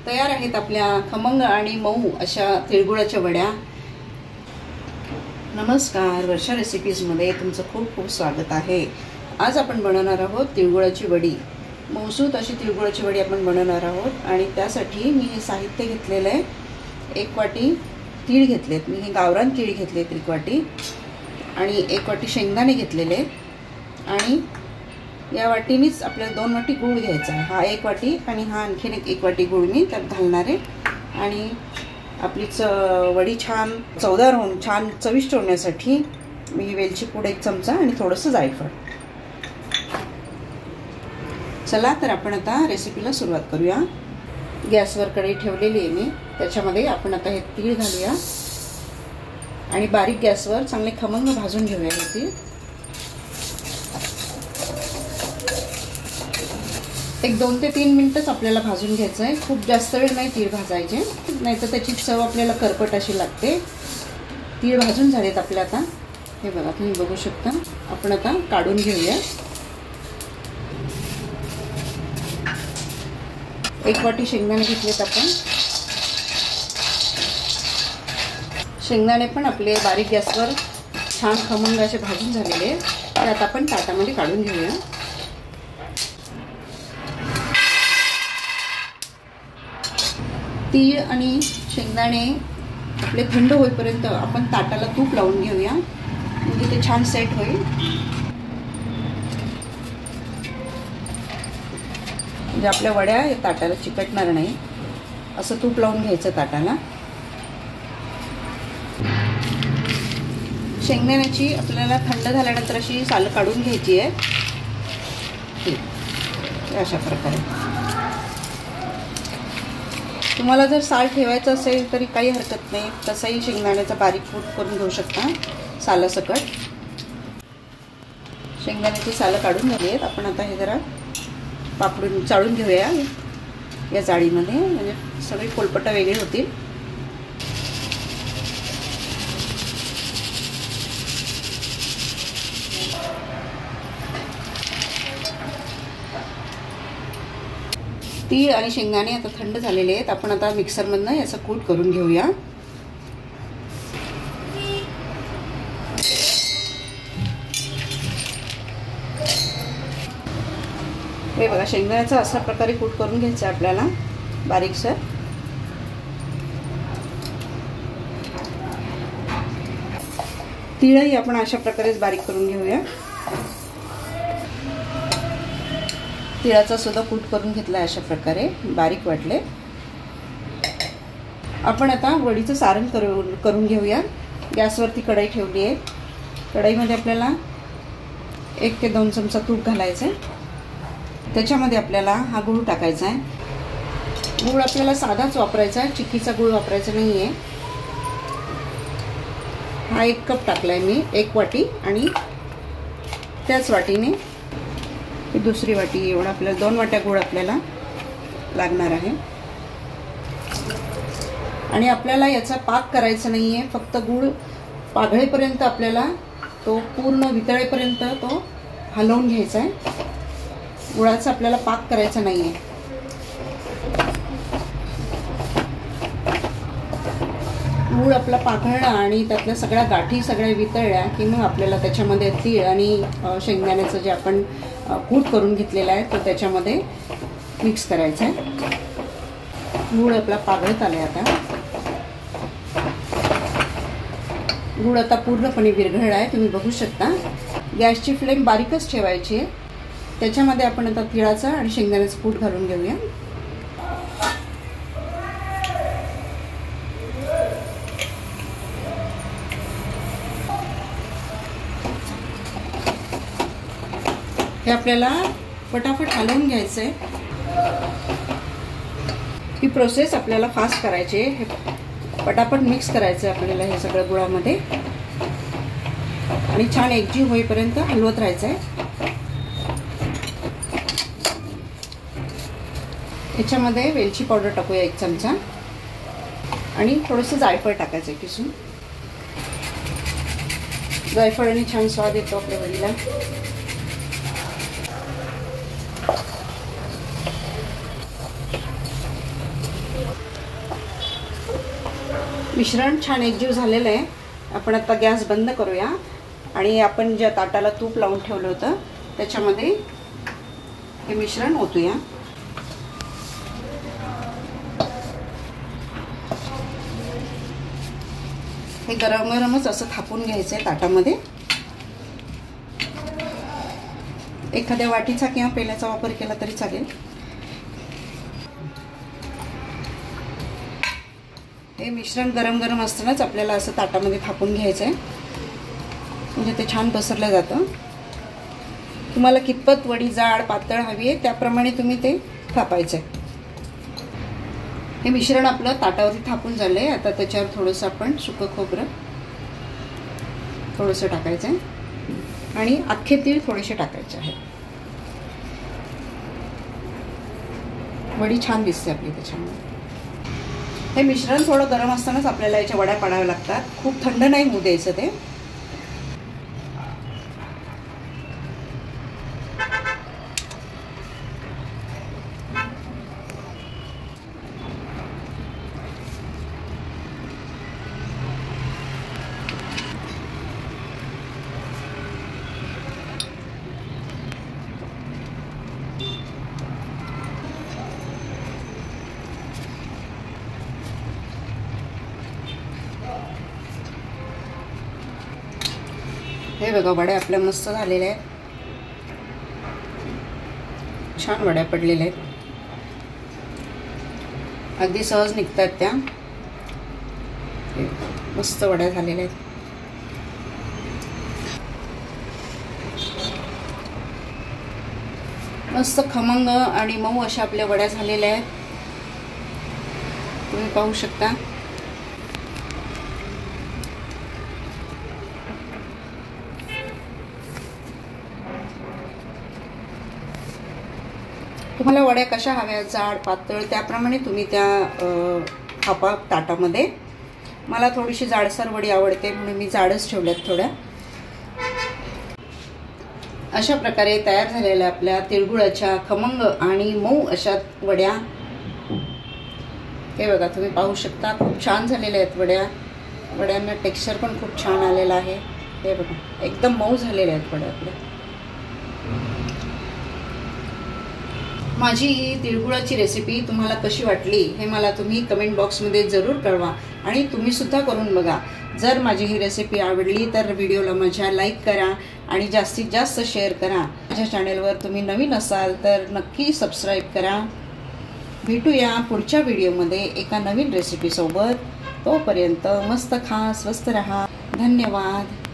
तयार आहेत आपल्या खमंग आणि मऊ अशा तिळगुळाच्या वड्या। नमस्कार, वर्षा रेसिपीजमध्ये तुमचं खूप खूप स्वागत आहे। आज आपण बनवणार आहोत तिळगुळाची वडी। मऊसूत अशी तिळगुळाची वडी आपण बनवणार आहोत आणि त्यासाठी मी हे साहित्य घेतलेलं आहे। 1 वाटी तीळ घेतलेत, मी हे गावरान तीळ घेतलेत 1 वाटी, आणि 1 वाटी शेंगदाणे घेतलेले, आणि या वाटीनीच आपल्याला 2 वाटी गूळ घ्यायचा आहे। हा 1 वाटी आणि हा आणखीन 1 वाटी गूळ मी त्यात घालणार आहे। आणि आपली वडी छान चवदार होऊन छान चविष्ट होण्यासाठी मी ही वेलची पूड 1 चमचा आणि थोडंसं जायफळ। चला तर आपण आता रेसिपीला सुरुवात करूया। गॅसवर कढई ठेवलेली आहे मी, त्याच्यामध्ये आपण आता हे तीळ घालूया आणि बारीक गॅसवर चांगले खमंग भाजून घेऊया हे तीळ। एक 2 ते 3 मिनिटच आपल्याला भाजून घ्यायचं आहे, खूप जास्त वेळ नाही तीळ भाजायचे, नाहीतर त्याची चव आपल्याला करपट अशी लागते। तीळ भाजून झालेत आपले आता, हे बघा तुम्ही बघू शकता। आपण आता काढून घेऊया। 1 वाटी शेंगदाणे घेतलेत आपण। शेंगदाणे पण आपले बारीक गॅसवर छान खमंग असे भाजून झालेले, ते आता आपण ताटामध्ये काढून घेऊया। तीळ आणि शेंगदाणे आपले थंड होईपर्यंत आपण ताटाला तूप लावून घेऊया, म्हणजे ते छान सेट होईल। म्हणजे आपल्या वड्या या ताटाला चिकटणार नाही, असं तूप लावून घ्यायचं ताटाला। शेंगदाण्याची आपल्याला थंड झाल्यानंतर अशी सालं काढून घ्यायची आहे, अशा प्रकारे। तुम्हाला जर साल ठेवायचं असेल तरी काही हरकत नाही, तसाही शेंगदाण्याचा बारीक कूट करून घेऊ शकता सालासकट। शेंगदाण्याची सालं काढून झाली आहेत, आपण आता हे जरा पापडून चाळून घेऊया या जाळीमध्ये, म्हणजे सगळे पोलपटा वेगळे होतील। तीळ आणि शेंगदाणे आता थंड झालेले आहेत, आपण आता मिक्सरमधनं याचा कूट करून घेऊया। हे बघा, शेंगदाण्याचा अशा प्रकारे कूट करून घ्यायचं आहे आपल्याला बारीकसर। तीळही आपण अशा प्रकारेच बारीक करून घेऊया। तिळाचा सुद्धा कूट करून घेतला अशा प्रकारे बारीक वाटले। आपण आता वडीचं सारण करून घेऊया। गॅसवरती कढई ठेवली आहे, कढईमध्ये आपल्याला 1 ते 2 चमचा तूप घालायचं आहे। त्याच्यामध्ये आपल्याला हा गूळ टाकायचा आहे। गूळ आपल्याला साधाच वापरायचा आहे, चिक्कीचा गूळ वापरायचा नाही आहे। हा 1 कप टाकला आहे मी, 1 वाटी, आणि त्याच वाटीने ही दुसरी वाटी एवढा आपल्याला 2 वाट्या गूळ आपल्याला लागणार आहे। आणि आपल्याला याचा पाक करायचा नाही आहे, फक्त गूळ पाघळेपर्यंत आपल्याला तो पूर्ण वितळेपर्यंत तो हलवून घ्यायचा आहे। गुळाचा आपल्याला पाक करायचा नाही आहे। गूळ आपला पाघळला आणि त्यातल्या सगळ्या गाठी सगळ्या वितळल्या की मग आपल्याला त्याच्यामध्ये तीळ आणि शेंगदाण्याचं जे आपण कूट करून घेतलेला आहे तो त्याच्यामध्ये मिक्स करायचा आहे। गूळ आपला पाघळत आलाय आता। गूळ आता पूर्णपणे विरघळला आहे, तुम्ही बघू शकता। गॅसची फ्लेम बारीकच ठेवायची आहे। त्याच्यामध्ये आपण आता तिळाचं आणि शेंगदाण्याचं कूट घालून घेऊया। हे आपल्याला फटाफट हलवून घ्यायचं आहे। ही प्रोसेस आपल्याला फास्ट करायची आहे। हे पटापट मिक्स करायचं आहे आपल्याला हे सगळं गुळामध्ये, आणि छान एकजीव होईपर्यंत हलवत राहायचं आहे। याच्यामध्ये वेलची पावडर टाकूया 1 चमचा, आणि थोडंसं जायफळ टाकायचं आहे किसून। जायफळाने छान स्वाद येतो आपल्या वडीला। मिश्रण छान एकजीव झालेलं आहे. आपण आता गॅस बंद करूया आणि आपण ज्या ताटाला तूप लावून ठेवलं होतं त्याच्यामध्ये हे मिश्रण ओतूया. हे गरम गरमच असं थापून घ्यायचं आहे ताटामध्ये. एखाद्या वाटीचा किंवा पेल्याचा वापर केला तरी चालेल. हे मिश्रण गरम गरम असतानाच आपल्याला असं ताटामध्ये थापून घ्यायचं आहे, म्हणजे ते छान पसरलं जातं. तुम्हाला कितपत वडी जाड पातळ हवी आहे त्याप्रमाणे तुम्ही ते थापायचं आहे. हे मिश्रण आपलं ताटावरती थापून झालं आहे. आता त्याच्यावर थोडंसं आपण सुकं खोबरं थोडंसं टाकायचं आहे आणि अख्खे तीळ थोडेसे टाकायचे आहेत. वडी छान दिसते आपली त्याच्यामुळे. हे मिश्रण थोडं गरम असतानाच आपल्याला याच्या वड्या पाडाव्या लागतात. खूप थंड नाही होऊ द्यायचं ते. हे बघा वड्या आपल्या मस्त झालेल्या आहेत. छान वड्या पडलेल्या आहेत. अगदी सहज निघतात त्या. मस्त वड्या झालेल्या आहेत. मस्त खमंग आणि मऊ अशा आपल्या वड्या झालेल्या आहेत. तुम्ही पाहू शकता. तुम्हाला वड्या कशा हव्या जाड पातळ त्याप्रमाणे तुम्ही त्या थापा ताटामध्ये. मला थोडीशी जाडसर वडी आवडते म्हणून मी जाडच ठेवल्यात थोड्या. अशा प्रकारे तयार झालेल्या आपल्या तिळगुळाच्या खमंग आणि मऊ अशा वड्या. हे बघा तुम्ही पाहू शकता. खूप छान झालेल्या आहेत वड्या. वड्यांना टेक्स्चर पण खूप छान आलेलं आहे. हे बघा एकदम मऊ झालेल्या आहेत वड्या आपल्या. माझी ही तिळगुळाची रेसिपी तुम्हाला कशी वाटली हे मला तुम्ही कमेंट बॉक्समध्ये जरूर कळवा आणि तुम्ही सुद्धा करून बघा. जर माझी ही रेसिपी आवडली तर व्हिडिओला माझ्या लाईक करा आणि जास्तीत जास्त शेअर करा. माझ्या चॅनेलवर तुम्ही नवीन असाल तर नक्की सबस्क्राईब करा. भेटूया पुढच्या व्हिडिओमध्ये एका नवीन रेसिपीसोबत. तोपर्यंत मस्त खा, स्वस्त रहा. धन्यवाद.